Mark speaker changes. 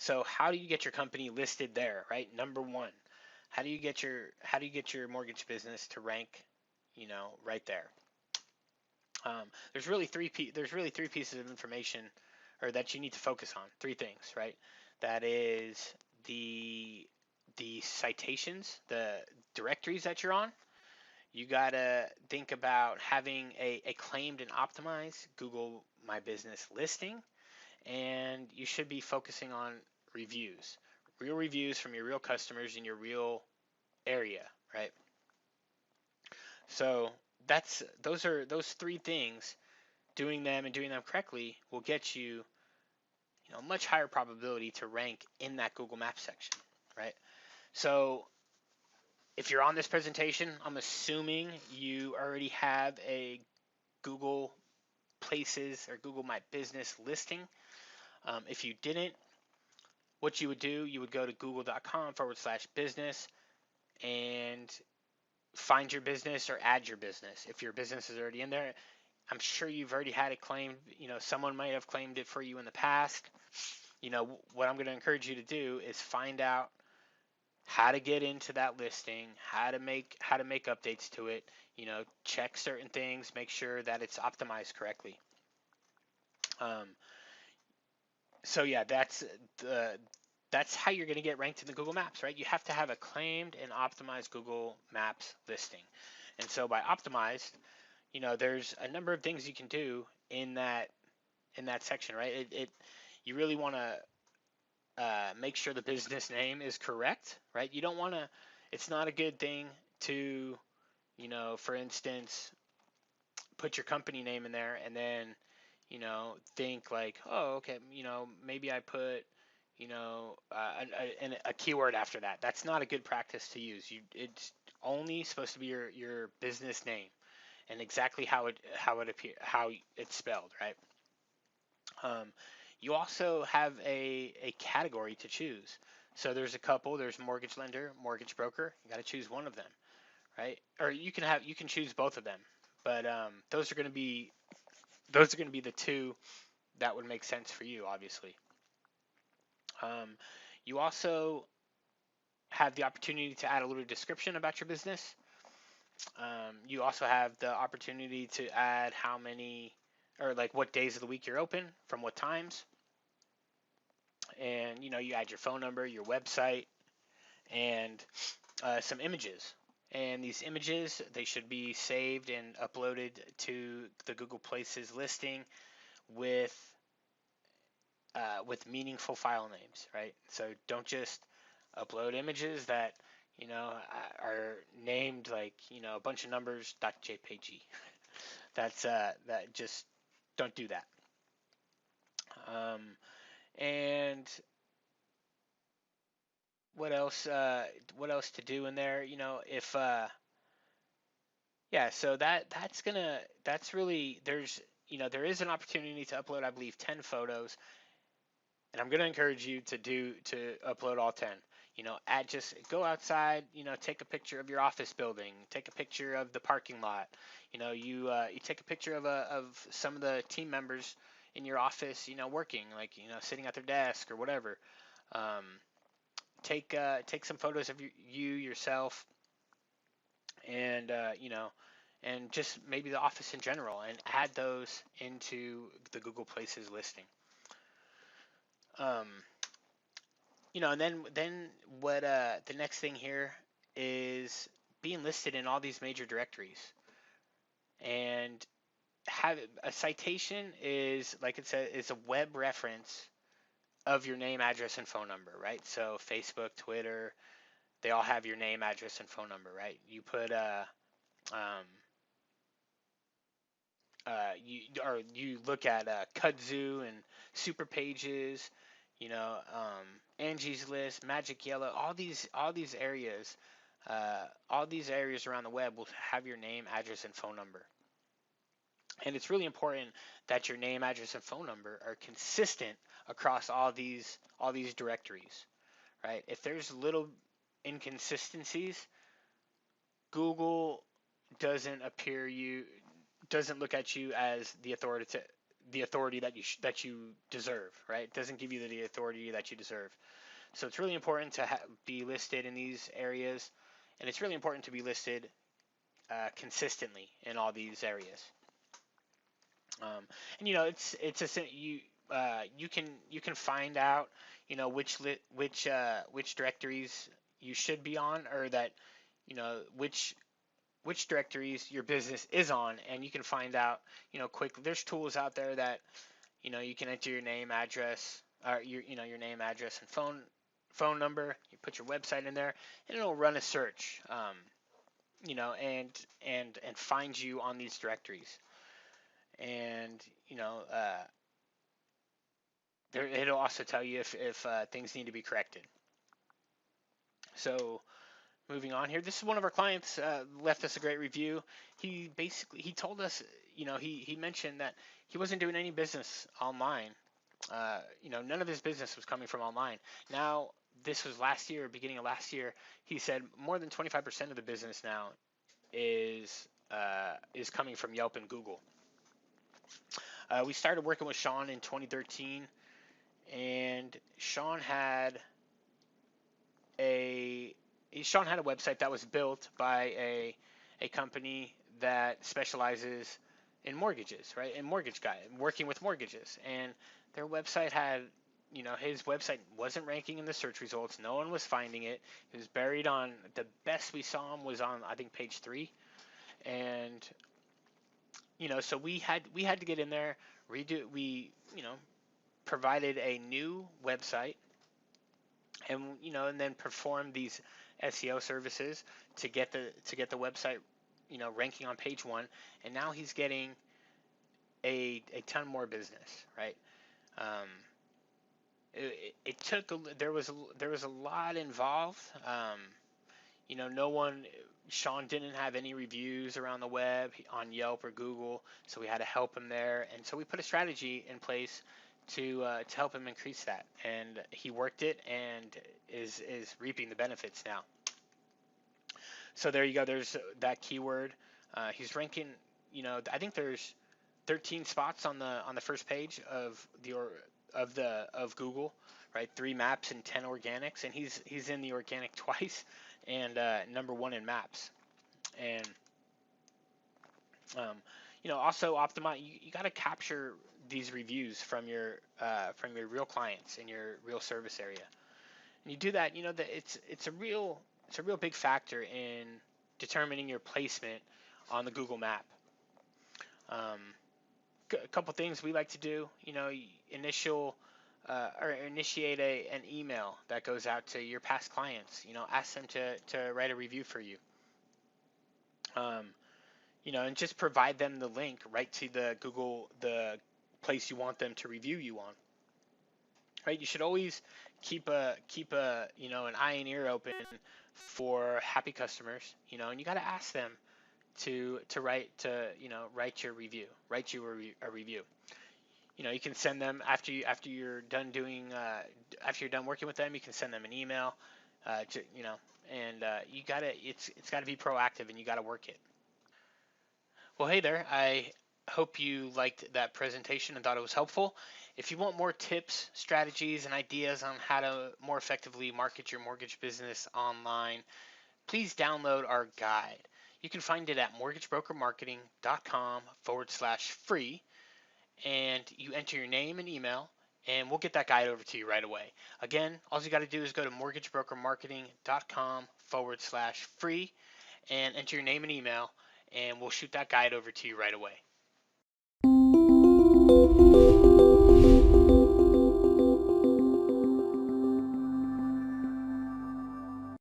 Speaker 1: So how do you get your company listed there, right? Number one, how do you get your mortgage business to rank, right there? There's really three pieces of information, or that you need to focus on. Three things, right? That is the citations, the directories that you're on. You gotta think about having a claimed and optimized Google My Business listing, and you should be focusing on reviews, real reviews from your real customers in your real area, right? So those three things. Doing them and doing them correctly will get you, much higher probability to rank in that Google Maps section, right? So if you're on this presentation, I'm assuming you already have a Google Places or Google My Business listing. If you didn't, what you would do, you would go to google.com/business and find your business or add your business. If your business is already in there, I'm sure you've already had it claimed. Someone might have claimed it for you in the past. What I'm going to encourage you to do is find out how to get into that listing, how to make updates to it. Check certain things, make sure that it's optimized correctly. Um, so yeah, that's how you're going to get ranked in the Google Maps, right? You have to have a claimed and optimized Google Maps listing. And so by optimized, there's a number of things you can do in that section, right? You really want to make sure the business name is correct, right? You don't want to. It's not a good thing to, for instance, put your company name in there and then, think like, oh, okay, maybe I put, a keyword after that. That's not a good practice to use. It's only supposed to be your business name and exactly how it's spelled, right? Um, you also have a category to choose. So there's a couple. There's mortgage lender, mortgage broker. You got to choose one of them, right? Or you can choose both of them, but those are going to be the two that would make sense for you, obviously. Um, you also have the opportunity to add a little description about your business. You also have the opportunity to add how many or like what days of the week you're open, from what times, and you add your phone number, your website, and some images. And these images, they should be saved and uploaded to the Google Places listing with meaningful file names, right? So don't just upload images that are named like a bunch of numbers .jpg. That just don't do that. Um, and what else? What else to do in there? If yeah, so that's really there is an opportunity to upload, I believe, 10 photos, and I'm gonna encourage you to upload all 10. Add just go outside, take a picture of your office building, take a picture of the parking lot. You take a picture of some of the team members in your office, working, like sitting at their desk or whatever. Um, take some photos of you yourself, and and just maybe the office in general, and add those into the Google Places listing. Um, and then what the next thing here is being listed in all these major directories, and have a citation is, like it says, is a web reference of your name, address, and phone number, right? So Facebook, Twitter, they all have your name, address, and phone number, right? You put um, you look at Kudzu and Super Pages, Angie's List, Magic Yellow, all these areas around the web will have your name, address, and phone number. And it's really important that your name, address, and phone number are consistent across all these directories, right? If there's little inconsistencies, Google doesn't appear you doesn't look at you as the authority that you deserve, right? It doesn't give you the authority that you deserve. So it's really important to be listed in these areas, and it's really important to be listed consistently in all these areas. And you can find out which directories you should be on, or that which directories your business is on, and you can find out quick. There's tools out there that you can enter your name, address, or your name, address, and phone number. You put your website in there, and it'll run a search, and find you on these directories. And it'll also tell you if things need to be corrected. So moving on here, this is one of our clients, left us a great review. He told us, he mentioned that he wasn't doing any business online. None of his business was coming from online. Now, this was last year, beginning of last year. He said more than 25% of the business now is coming from Yelp and Google. We started working with Sean in 2013, and Sean had a website that was built by a company that specializes in mortgages, right? And mortgage guy working with mortgages, and their website had, his website wasn't ranking in the search results. No one was finding it. It was buried on, the best we saw him was on, I think, page 3. And so we had to get in there, provided a new website, and then perform these SEO services to get the website, ranking on page 1. And now he's getting a ton more business, right? It took there was a lot involved. Sean didn't have any reviews around the web on Yelp or Google, so we had to help him there. And so we put a strategy in place to help him increase that, and he worked it and is reaping the benefits now. So there you go. There's that keyword. He's ranking. I think there's 13 spots on the first page of Google, right? 3 maps and 10 organics, and he's in the organic twice, and number 1 in maps. And also optimize. You got to capture these reviews from your real clients in your real service area. And you do that, that it's a real big factor in determining your placement on the Google map. A couple things we like to do, initiate an email that goes out to your past clients. Ask them to write a review for you. And just provide them the link right to the place you want them to review you on. Right? You should always keep an eye and ear open for happy customers. And you got to ask them to write your review, write you a review. You can send them after you're done working with them. You can send them an email, and it's got to be proactive, and you got to work it. Well, hey there. I hope you liked that presentation and thought it was helpful. If you want more tips, strategies, and ideas on how to more effectively market your mortgage business online, please download our guide. You can find it at mortgagebrokermarketing.com/free, and you enter your name and email, and we'll get that guide over to you right away. Again, all you got to do is go to mortgagebrokermarketing.com/free and enter your name and email, and we'll shoot that guide over to you right away.